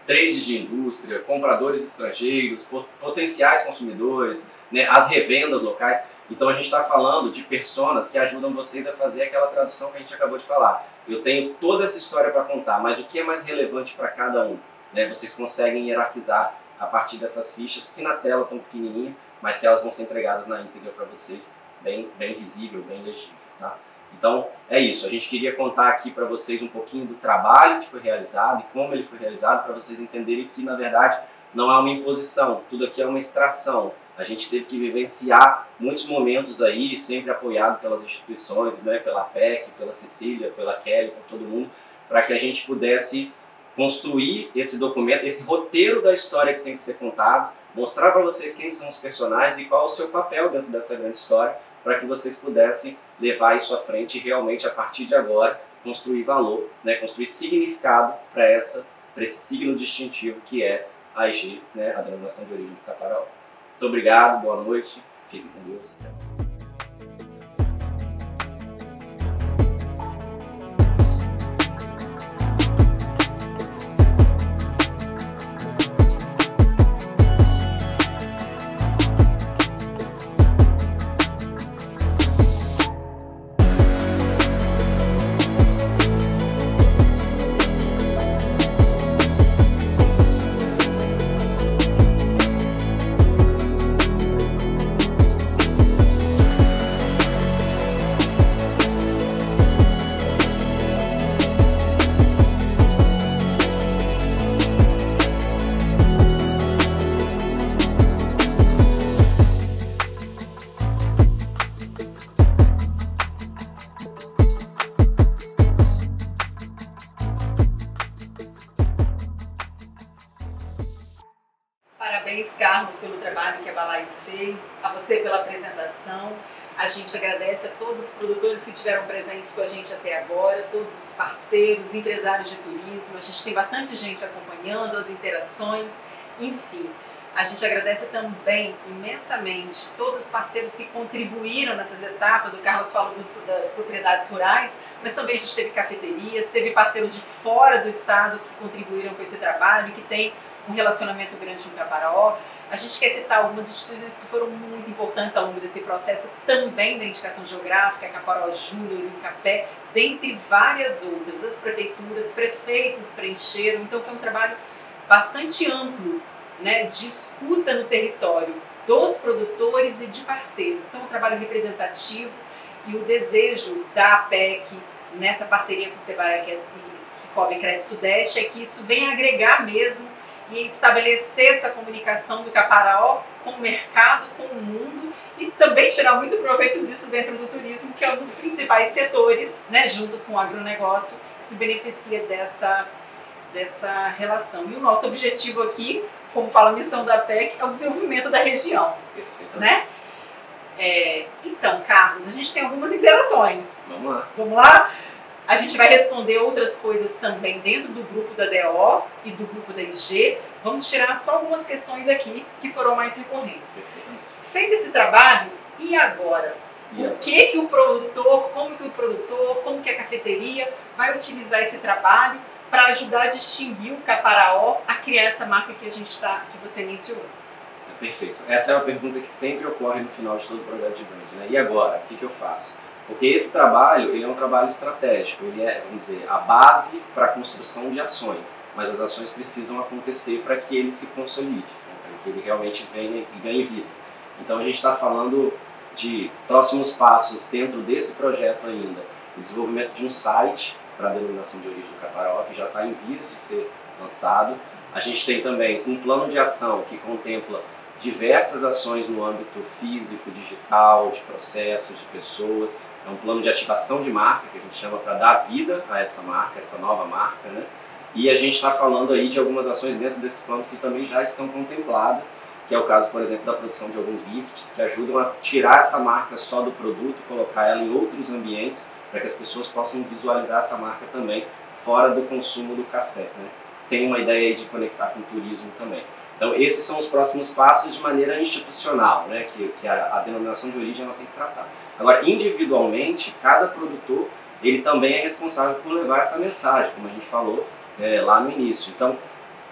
trades de indústria, compradores estrangeiros, potenciais consumidores, né, as revendas locais. Então a gente está falando de personas que ajudam vocês a fazer aquela tradução que a gente acabou de falar. Eu tenho toda essa história para contar, mas o que é mais relevante para cada um? Né? Vocês conseguem hierarquizar a partir dessas fichas que na tela estão pequenininhas, mas que elas vão ser entregadas na íntegra para vocês, bem visível, bem legível. Tá? Então é isso, a gente queria contar aqui para vocês um pouquinho do trabalho que foi realizado e como ele foi realizado, para vocês entenderem que na verdade não é uma imposição, tudo aqui é uma extração. A gente teve que vivenciar muitos momentos aí, sempre apoiado pelas instituições, né, pela PEC, pela Cecília, pela Kelly, por todo mundo, para que a gente pudesse construir esse documento, esse roteiro da história que tem que ser contado, mostrar para vocês quem são os personagens e qual é o seu papel dentro dessa grande história, para que vocês pudessem levar isso à frente e realmente, a partir de agora, construir valor, né, construir significado para esse signo distintivo que é a IG, né, a denominação de origem do Caparaó. Muito obrigado, boa noite, fiquem com Deus. Parabéns, Carlos, pelo trabalho que a Balaio fez, a você pela apresentação. A gente agradece a todos os produtores que estiveram presentes com a gente até agora, todos os parceiros, empresários de turismo. A gente tem bastante gente acompanhando as interações, enfim. A gente agradece também imensamente todos os parceiros que contribuíram nessas etapas. O Carlos falou das propriedades rurais, mas também a gente teve cafeterias, teve parceiros de fora do estado que contribuíram com esse trabalho e que tem um relacionamento grande com o Caparaó. A gente quer citar algumas instituições que foram muito importantes ao longo desse processo, também da indicação geográfica, Caparaó Júnior, Incapé, dentre várias outras. As prefeituras, prefeitos preencheram, então foi um trabalho bastante amplo, né, de escuta no território dos produtores e de parceiros. Então um trabalho representativo, e o desejo da APEC nessa parceria com o Sebrae e Cicobi Crédito Sudeste é que isso venha agregar mesmo e estabelecer essa comunicação do Caparaó com o mercado, com o mundo, e também tirar muito proveito disso dentro do turismo, que é um dos principais setores, né, junto com o agronegócio, que se beneficia dessa relação. E o nosso objetivo aqui, como fala a missão da PEC, é o desenvolvimento da região. Né? Então, Carlos, a gente tem algumas interações. Vamos lá. Vamos lá? A gente vai responder outras coisas também dentro do grupo da DO e do grupo da IG. Vamos tirar só algumas questões aqui que foram mais recorrentes. Feito esse trabalho, e agora? O que o produtor, como que a cafeteria vai utilizar esse trabalho para ajudar a distinguir o Caparaó a criar essa marca que que você mencionou? Perfeito. Essa é uma pergunta que sempre ocorre no final de todo o projeto de brand, né? E agora, o que eu faço? Porque esse trabalho, ele é um trabalho estratégico, ele é, vamos dizer, a base para a construção de ações, mas as ações precisam acontecer para que ele se consolide, né? Para que ele realmente venha e ganhe vida. Então a gente está falando de próximos passos dentro desse projeto ainda, o desenvolvimento de um site para a denominação de origem do Caparaó, que já está em vias de ser lançado. A gente tem também um plano de ação que contempla diversas ações no âmbito físico, digital, de processos, de pessoas. É um plano de ativação de marca, que a gente chama para dar vida a essa marca, essa nova marca, né? E a gente está falando aí de algumas ações dentro desse plano que também já estão contempladas, que é o caso, por exemplo, da produção de alguns gifts que ajudam a tirar essa marca só do produto, colocar ela em outros ambientes, para que as pessoas possam visualizar essa marca também fora do consumo do café, né? Tem uma ideia aí de conectar com o turismo também. Então, esses são os próximos passos de maneira institucional, né, que a denominação de origem ela tem que tratar. Agora, individualmente, cada produtor ele também é responsável por levar essa mensagem, como a gente falou lá no início. Então,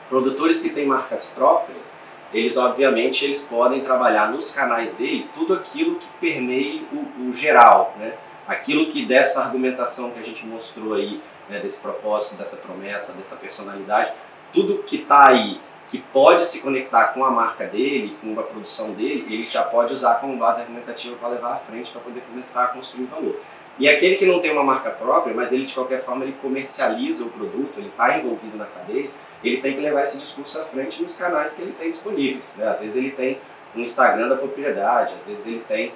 produtores que têm marcas próprias, eles obviamente eles podem trabalhar nos canais dele tudo aquilo que permeie o geral, né? Aquilo que dessa argumentação que a gente mostrou aí, né, desse propósito, dessa promessa, dessa personalidade, tudo que está aí, que pode se conectar com a marca dele, com a produção dele, ele já pode usar como base argumentativa para levar à frente, para poder começar a construir valor. E aquele que não tem uma marca própria, mas ele de qualquer forma ele comercializa o produto, ele está envolvido na cadeia, ele tem que levar esse discurso à frente nos canais que ele tem disponíveis, né? Às vezes ele tem um Instagram da propriedade, às vezes ele tem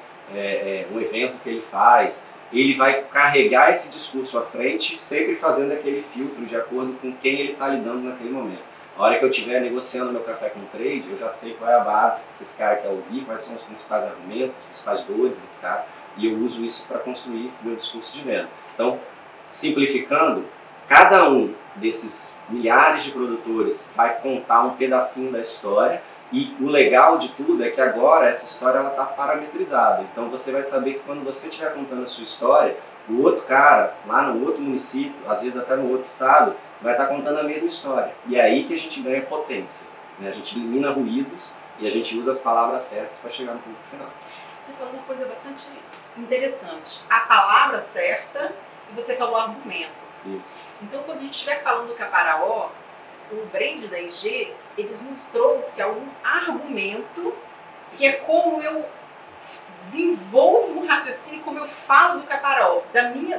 um evento que ele faz, ele vai carregar esse discurso à frente, sempre fazendo aquele filtro de acordo com quem ele está lidando naquele momento. A hora que eu estiver negociando meu café com trade, eu já sei qual é a base que esse cara quer ouvir, quais são os principais argumentos, as principais dores desse cara, e eu uso isso para construir meu discurso de venda. Então, simplificando, cada um desses milhares de produtores vai contar um pedacinho da história, e o legal de tudo é que agora essa história está parametrizada. Então você vai saber que quando você estiver contando a sua história, o outro cara, lá no outro município, às vezes até no outro estado, vai estar contando a mesma história. E é aí que a gente ganha potência, né? A gente elimina ruídos e a gente usa as palavras certas para chegar no público final. Você falou uma coisa bastante interessante. A palavra certa e você falou argumentos. Isso. Então, quando a gente estiver falando do Caparaó, o brand da IG, eles nos trouxe algum argumento que é como eu desenvolvo um raciocínio, como eu falo do Caparaó,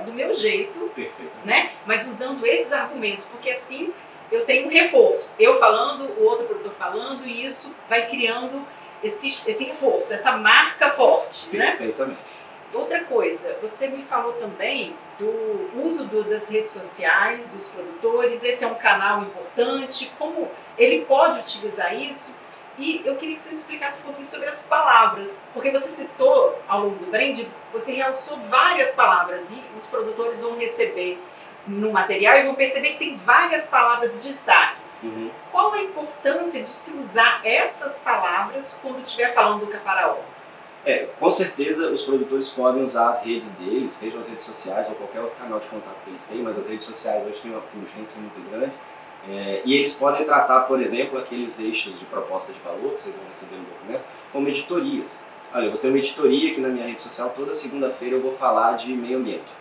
do meu jeito, perfeito, né? Mas usando esses argumentos, porque assim eu tenho um reforço. Eu falando, o outro produtor falando, e isso vai criando esse reforço, essa marca forte, né? Perfeitamente. Outra coisa, você me falou também do uso das redes sociais, dos produtores, esse é um canal importante, como ele pode utilizar isso, e eu queria que você me explicasse um pouquinho sobre as palavras, porque você citou ao longo do brand, você realçou várias palavras, e os produtores vão receber no material e vão perceber que tem várias palavras de destaque. Uhum. Qual a importância de se usar essas palavras quando estiver falando do Caparaó? Com certeza os produtores podem usar as redes deles, sejam as redes sociais ou qualquer outro canal de contato que eles têm, mas as redes sociais hoje têm uma urgência muito grande, e eles podem tratar, por exemplo, aqueles eixos de proposta de valor que vocês vão receber no documento, como editorias. Olha, eu vou ter uma editoria aqui na minha rede social, toda segunda-feira eu vou falar de meio ambiente,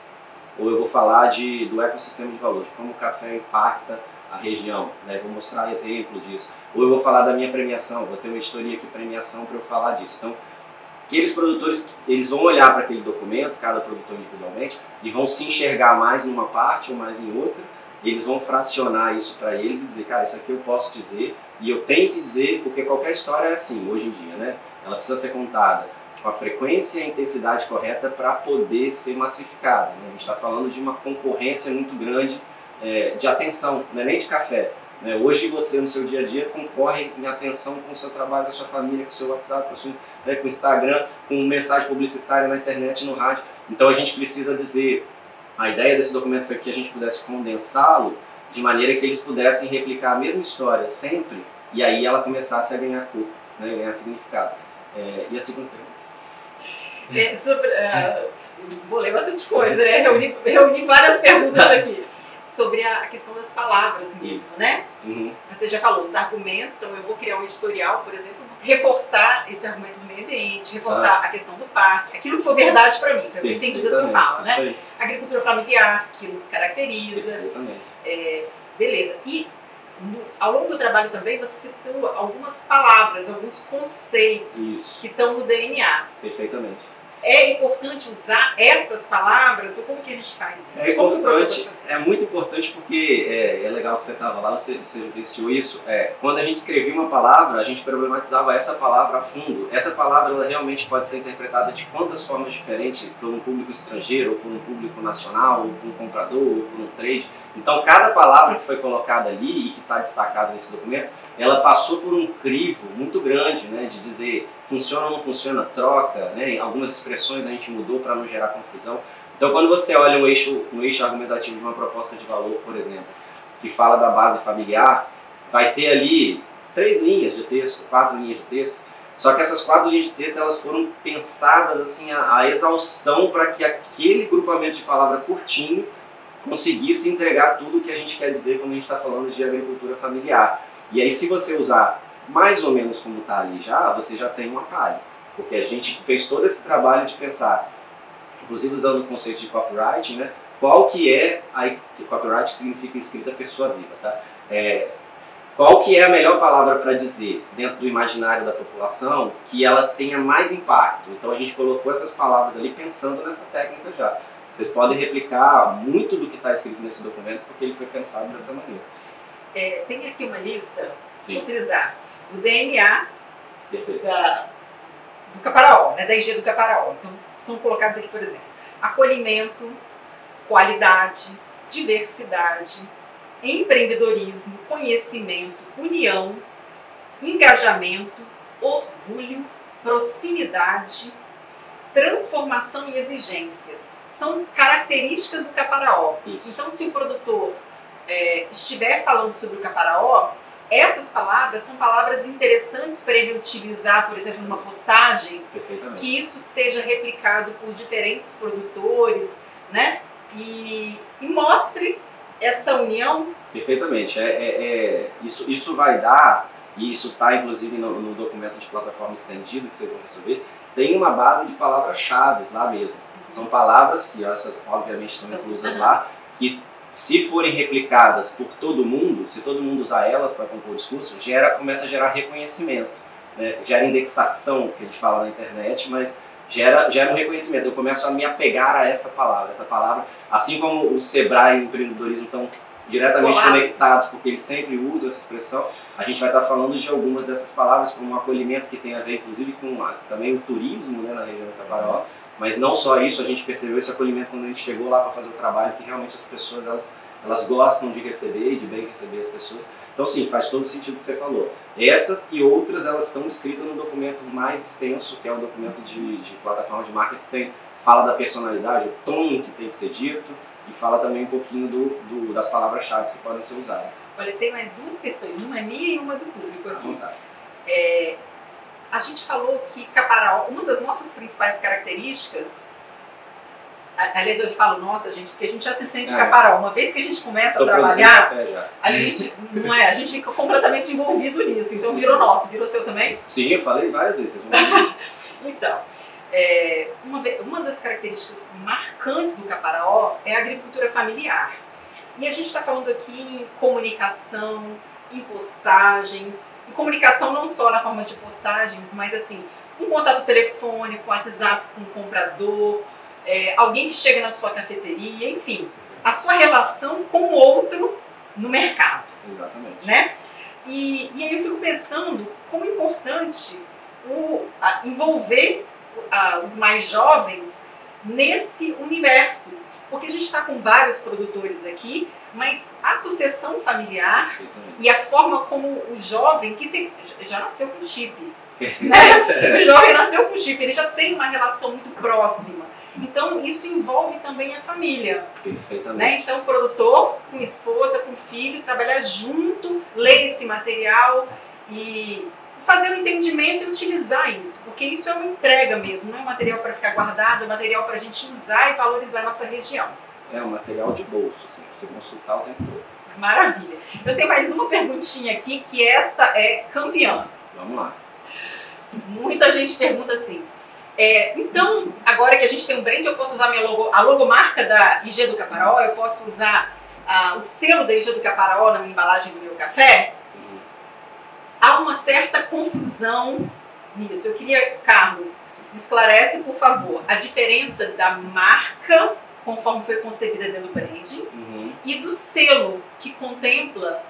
ou eu vou falar do ecossistema de valor, de como o café impacta a região, né? Vou mostrar exemplo disso, ou eu vou falar da minha premiação, vou ter uma editoria aqui, premiação, para eu falar disso. Então, aqueles produtores, eles vão olhar para aquele documento, cada produtor individualmente, e vão se enxergar mais numa parte ou mais em outra, eles vão fracionar isso para eles e dizer, cara, isso aqui eu posso dizer, e eu tenho que dizer, porque qualquer história é assim, hoje em dia, né? Ela precisa ser contada com a frequência e a intensidade correta para poder ser massificada, né? A gente está falando de uma concorrência muito grande de atenção, não é nem de café. Hoje você no seu dia a dia concorre em atenção com o seu trabalho, com a sua família, com o seu WhatsApp, com o Instagram, com mensagem publicitária na internet, no rádio. Então a gente precisa dizer A ideia desse documento foi que a gente pudesse condensá-lo de maneira que eles pudessem replicar a mesma história sempre, e aí ela começasse a ganhar cor, né, ganhar significado. E a segunda pergunta? Vou ler bastante coisa, né? Reuni várias perguntas aqui. Sobre a questão das palavras mesmo, isso, né? Uhum. Você já falou os argumentos, então eu vou criar um editorial, por exemplo, reforçar esse argumento do meio ambiente, reforçar a questão do parque, aquilo que for verdade para mim, foi o que eu entendi da sua fala, né? Agricultura familiar, que nos caracteriza. Beleza. E ao longo do trabalho também você citou algumas palavras, alguns conceitos que estão no DNA. Perfeitamente. É importante usar essas palavras? Ou como que a gente faz isso? É importante, é muito importante porque é legal que você estava lá, você vivenciou isso. Quando a gente escrevia uma palavra, a gente problematizava essa palavra a fundo. Essa palavra ela realmente pode ser interpretada de quantas formas diferentes, por um público estrangeiro, ou por um público nacional, ou por um comprador, ou por um trade. Então, cada palavra que foi colocada ali e que está destacada nesse documento, ela passou por um crivo muito grande, né, de dizer funciona ou não funciona, troca, né, algumas expressões a gente mudou para não gerar confusão. Então, quando você olha um eixo argumentativo de uma proposta de valor, por exemplo, que fala da base familiar, vai ter ali 3 linhas de texto, 4 linhas de texto, só que essas 4 linhas de texto elas foram pensadas assim a exaustão para que aquele grupamento de palavra curtinho conseguisse entregar tudo o que a gente quer dizer quando a gente está falando de agricultura familiar. E aí, se você usar mais ou menos como está ali já, você já tem um atalho. Porque a gente fez todo esse trabalho de pensar, inclusive usando o conceito de copyright, né? Qual que é a copyright, que significa escrita persuasiva, tá? Qual que é a melhor palavra para dizer dentro do imaginário da população que ela tenha mais impacto? Então a gente colocou essas palavras ali pensando nessa técnica já. Vocês podem replicar muito do que está escrito nesse documento porque ele foi pensado dessa maneira. Tem aqui uma lista, vou utilizar, do DNA do Caparaó, né, da IG do Caparaó. Então, são colocados aqui, por exemplo, acolhimento, qualidade, diversidade, empreendedorismo, conhecimento, união, engajamento, orgulho, proximidade, transformação e exigências. São características do Caparaó. Isso. Então, se o produtor estiver falando sobre o Caparaó, essas palavras são palavras interessantes para ele utilizar, por exemplo, numa postagem, que isso seja replicado por diferentes produtores, né? E mostre essa união. Perfeitamente. Isso vai dar, e isso está inclusive no documento de plataforma estendido que vocês vão receber, tem uma base de palavras-chave lá mesmo. São palavras que, essas obviamente estão inclusas lá, que se forem replicadas por todo mundo, se todo mundo usar elas para compor o discurso, começa a gerar reconhecimento, né? Gera indexação, que a gente fala na internet, mas gera um reconhecimento. Eu começo a me apegar a essa palavra, assim como o Sebrae e o empreendedorismo estão diretamente conectados, porque eles sempre usam essa expressão, a gente vai estar falando de algumas dessas palavras, como um acolhimento que tem a ver, inclusive, com também o turismo, né, na região do Caparaó. Mas não só isso, a gente percebeu esse acolhimento quando a gente chegou lá para fazer o trabalho, que realmente as pessoas elas gostam de receber e de bem receber as pessoas. Então sim, faz todo sentido o que você falou. Essas e outras elas estão descritas no documento mais extenso, que é o documento de plataforma de marca, que fala da personalidade, o tom que tem que ser dito, e fala também um pouquinho das palavras-chave que podem ser usadas. Olha, tem mais 2 questões, uma minha e uma do público aqui. A gente falou que Caparaó, uma das nossas principais características, aliás eu falo nossa gente, porque a gente já se sente Caparaó, uma vez que a gente começa a trabalhar, a gente fica completamente envolvido nisso, então virou nosso, virou seu também? Sim, eu falei várias vezes. Vocês vão Então, uma das características marcantes do Caparaó é a agricultura familiar. E a gente está falando aqui em comunicação, em postagens, e comunicação não só na forma de postagens, mas assim, um contato telefônico, WhatsApp com o comprador, alguém que chega na sua cafeteria, enfim, a sua relação com o outro no mercado. Exatamente. Né? E aí eu fico pensando como é importante envolver os mais jovens nesse universo, porque a gente está com vários produtores aqui, mas a sucessão familiar e a forma como o jovem, que já nasceu com chip, né? O jovem nasceu com chip, ele já tem uma relação muito próxima. Então, isso envolve também a família. Perfeitamente. Né? Então, o produtor com esposa, com filho, trabalhar junto, ler esse material e fazer o entendimento e utilizar isso, porque isso é uma entrega mesmo, não é um material para ficar guardado, é um material para a gente usar e valorizar a nossa região. É um material de bolso, assim, para você consultar o tempo todo. Maravilha. Eu tenho mais uma perguntinha aqui, que essa é campeã. Vamos lá. Muita gente pergunta assim, então, agora que a gente tem um brand, eu posso usar a logomarca da IG do Caparaó, eu posso usar o selo da IG do Caparaó na minha embalagem do meu café? Há uma certa confusão nisso. Eu queria, Carlos, esclarece, por favor, a diferença da marca, conforme foi concebida dentro do branding, e do selo que contempla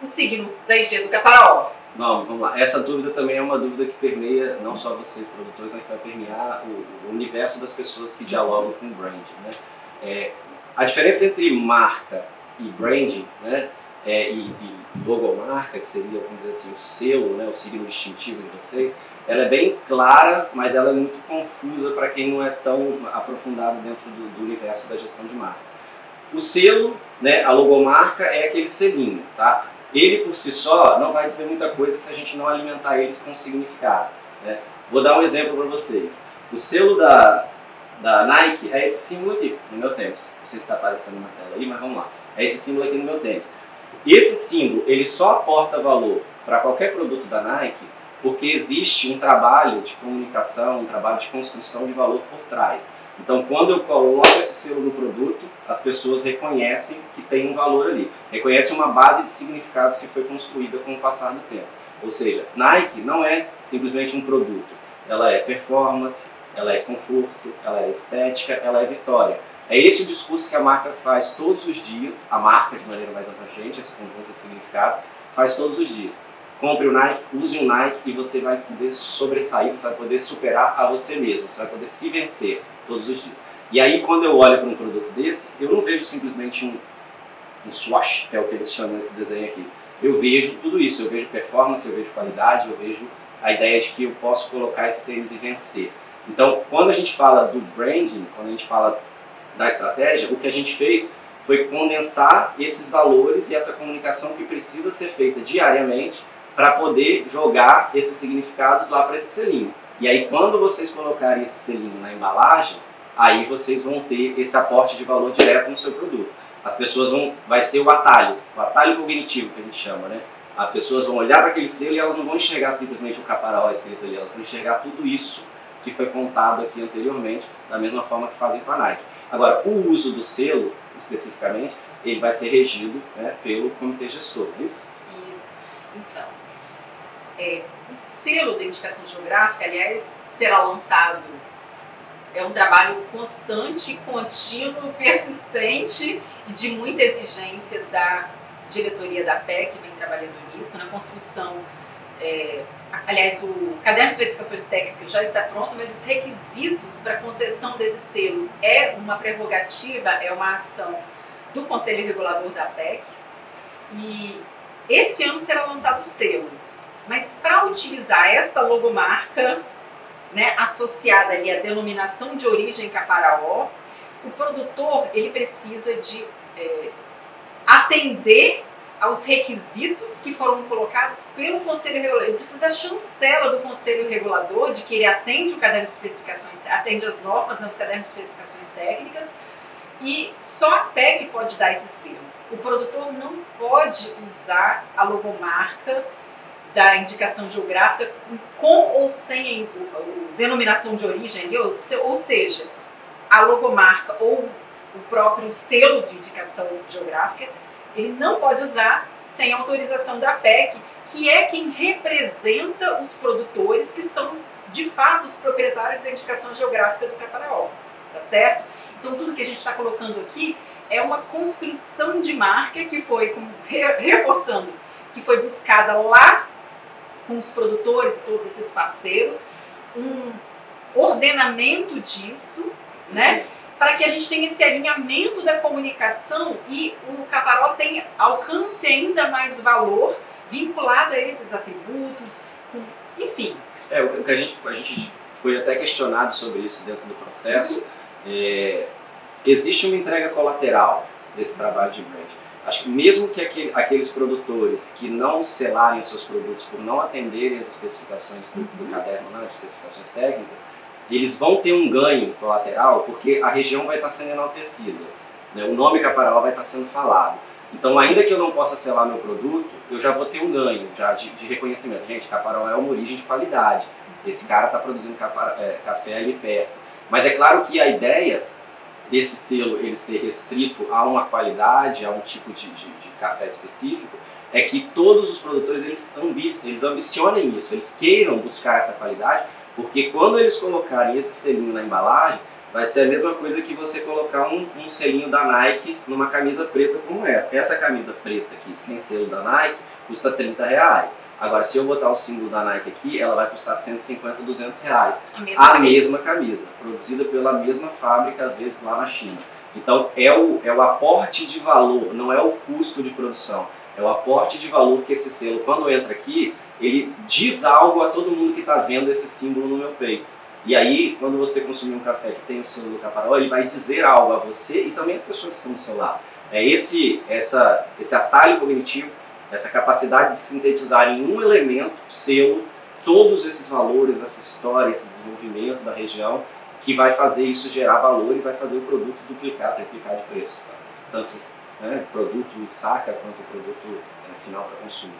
o signo da IG do Caparaó. Não, vamos lá. Essa dúvida também é uma dúvida que permeia não só vocês, produtores, mas que vai permear o universo das pessoas que dialogam com o branding, né? A diferença entre marca e branding, né? E logomarca, que seria, vamos dizer assim, o selo, né, o signo distintivo de vocês, ela é bem clara, mas ela é muito confusa para quem não é tão aprofundado dentro do universo da gestão de marca. O selo, né, a logomarca, é aquele selinho, tá? Ele por si só não vai dizer muita coisa se a gente não alimentar eles com significado, né? Vou dar um exemplo para vocês. O selo da Nike é esse símbolo aqui, no meu tênis. Não sei se está aparecendo na tela aí, mas vamos lá. É esse símbolo aqui no meu tênis. Esse símbolo, ele só aporta valor para qualquer produto da Nike porque existe um trabalho de comunicação, um trabalho de construção de valor por trás. Então, quando eu coloco esse selo no produto, as pessoas reconhecem que tem um valor ali. Reconhecem uma base de significados que foi construída com o passar do tempo. Ou seja, Nike não é simplesmente um produto. Ela é performance, ela é conforto, ela é estética, ela é vitória. É esse o discurso que a marca faz todos os dias, a marca de maneira mais abrangente, esse conjunto de significados, faz todos os dias. Compre o Nike, use o Nike e você vai poder sobressair, você vai poder superar a você mesmo, você vai poder se vencer todos os dias. E aí, quando eu olho para um produto desse, eu não vejo simplesmente um swatch, que é o que eles chamam nesse desenho aqui. Eu vejo tudo isso, eu vejo performance, eu vejo qualidade, eu vejo a ideia de que eu posso colocar esse tênis e vencer. Então, quando a gente fala do branding, quando a gente fala da estratégia, o que a gente fez foi condensar esses valores e essa comunicação que precisa ser feita diariamente para poder jogar esses significados lá para esse selinho. E aí, quando vocês colocarem esse selinho na embalagem, aí vocês vão ter esse aporte de valor direto no seu produto. As pessoas vai ser o atalho cognitivo que a gente chama, né? As pessoas vão olhar para aquele selo e elas não vão enxergar simplesmente o Caparaó escrito ali, elas vão enxergar tudo isso que foi contado aqui anteriormente, da mesma forma que fazem com a Nike. Agora, o uso do selo, especificamente, ele vai ser regido, né, pelo comitê gestor, não é isso? Isso. Então, o selo da indicação geográfica, aliás, será lançado. É um trabalho constante, contínuo, persistente e de muita exigência da diretoria da PEC, que vem trabalhando nisso, na construção. Aliás, o caderno de especificações técnicas já está pronto, mas os requisitos para a concessão desse selo é uma prerrogativa, é uma ação do Conselho Regulador da PEC. E esse ano será lançado o selo. Mas para utilizar esta logomarca, né, associada ali à denominação de origem Caparaó, o produtor ele precisa de atender aos requisitos que foram colocados pelo Conselho Regulador. Ele precisa da chancela do Conselho Regulador de que ele atende o caderno de especificações, atende as normas, né, os cadernos de especificações técnicas, e só a PEC pode dar esse selo. O produtor não pode usar a logomarca da indicação geográfica com ou sem a denominação de origem, ou seja, a logomarca ou o próprio selo de indicação geográfica, ele não pode usar sem autorização da PEC, que é quem representa os produtores que são, de fato, os proprietários da indicação geográfica do Caparaó, tá certo? Então, tudo que a gente está colocando aqui é uma construção de marca que foi, reforçando, que foi buscada lá com os produtores e todos esses parceiros, um ordenamento disso, né? Para que a gente tenha esse alinhamento da comunicação e o Caparaó alcance ainda mais valor vinculado a esses atributos, enfim. O que a gente foi até questionado sobre isso dentro do processo, existe uma entrega colateral desse trabalho de branding. Acho que mesmo que aqueles produtores que não selarem os seus produtos por não atenderem as especificações do caderno, né, as especificações técnicas, eles vão ter um ganho colateral porque a região vai estar sendo enaltecida, né, o nome Caparaó vai estar sendo falado. Então, ainda que eu não possa selar meu produto, eu já vou ter um ganho já de reconhecimento. Gente, Caparaó é uma origem de qualidade. Esse cara está produzindo café ali perto. Mas é claro que a ideia desse selo ele ser restrito a uma qualidade, a um tipo de café específico, é que todos os produtores eles ambicionem isso, eles queiram buscar essa qualidade, porque quando eles colocarem esse selinho na embalagem, vai ser a mesma coisa que você colocar um selinho da Nike numa camisa preta como essa. Essa camisa preta aqui, sem selo da Nike, custa R$30. Agora, se eu botar o símbolo da Nike aqui, ela vai custar 150, R$200. A mesma camisa, produzida pela mesma fábrica, às vezes lá na China. Então, é o aporte de valor, não é o custo de produção. É o aporte de valor que esse selo, quando entra aqui, ele diz algo a todo mundo que está vendo esse símbolo no meu peito. E aí, quando você consumir um café que tem o selo do Caparaó, ele vai dizer algo a você e também as pessoas que estão do seu lado. É esse atalho cognitivo, essa capacidade de sintetizar em um elemento, selo, todos esses valores, essa história, esse desenvolvimento da região, que vai fazer isso gerar valor e vai fazer o produto duplicar, triplicar de preço. Tanto produto em saca quanto produto final para consumo.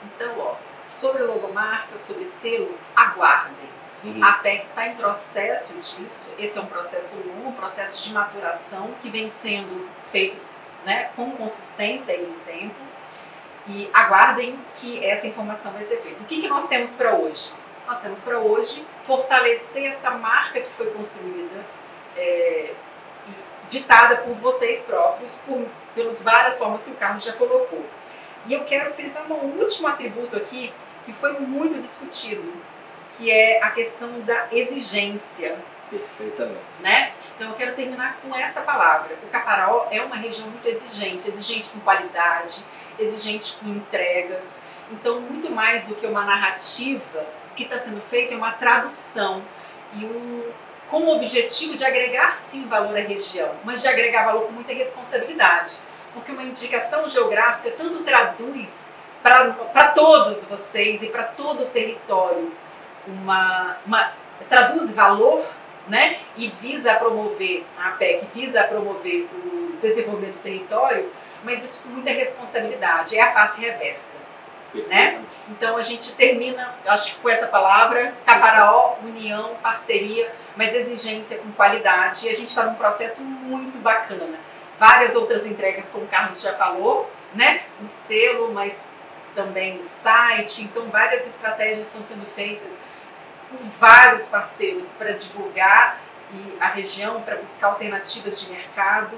Então, sobre logomarca, sobre selo, aguardem. A PEC está em processo disso, esse é um processo longo, um processo de maturação que vem sendo feito, né, com consistência e em tempo. E aguardem que essa informação vai ser feita. O que nós temos para hoje? Nós temos para hoje fortalecer essa marca que foi construída, ditada por vocês próprios, pelas várias formas que o Carlos já colocou. E eu quero frisar um último atributo aqui, que foi muito discutido, que é a questão da exigência. Perfeitamente. Né? Então eu quero terminar com essa palavra. O Caparaó é uma região muito exigente com qualidade, exigente com entregas. Então, muito mais do que uma narrativa, o que está sendo feito é uma tradução e com o objetivo de agregar sim valor à região, mas de agregar valor com muita responsabilidade, porque uma indicação geográfica tanto traduz para todos vocês e para todo o território, traduz valor, né? E visa promover, a PEC visa promover o desenvolvimento do território, mas isso com muita responsabilidade, é a face reversa. Né? Então a gente termina, acho que com essa palavra, Caparaó, união, parceria, mas exigência com qualidade, e a gente está num processo muito bacana. Várias outras entregas, como o Carlos já falou, né? O selo, mas também o site, então várias estratégias estão sendo feitas por vários parceiros para divulgar a região, para buscar alternativas de mercado.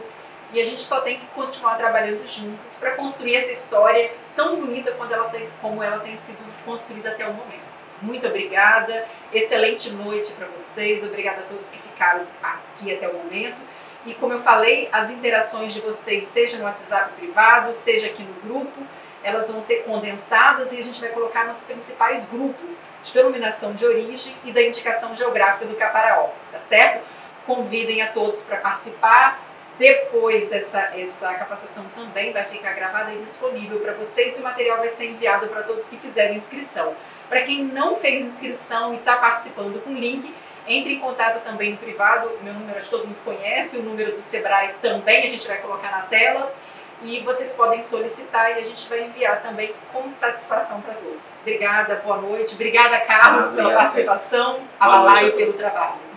E a gente só tem que continuar trabalhando juntos para construir essa história tão bonita como ela tem sido construída até o momento. Muito obrigada, excelente noite para vocês, obrigada a todos que ficaram aqui até o momento. E como eu falei, as interações de vocês, seja no WhatsApp privado, seja aqui no grupo, elas vão ser condensadas e a gente vai colocar nos principais grupos de denominação de origem e da indicação geográfica do Caparaó, tá certo? Convidem a todos para participar. Depois, essa capacitação também vai ficar gravada e disponível para vocês e o material vai ser enviado para todos que fizerem inscrição. Para quem não fez inscrição e está participando com link, entre em contato também no privado, o meu número acho que todo mundo conhece, o número do Sebrae também a gente vai colocar na tela e vocês podem solicitar e a gente vai enviar também com satisfação para todos. Obrigada, boa noite, obrigada Carlos pela participação, a Balaio pelo trabalho.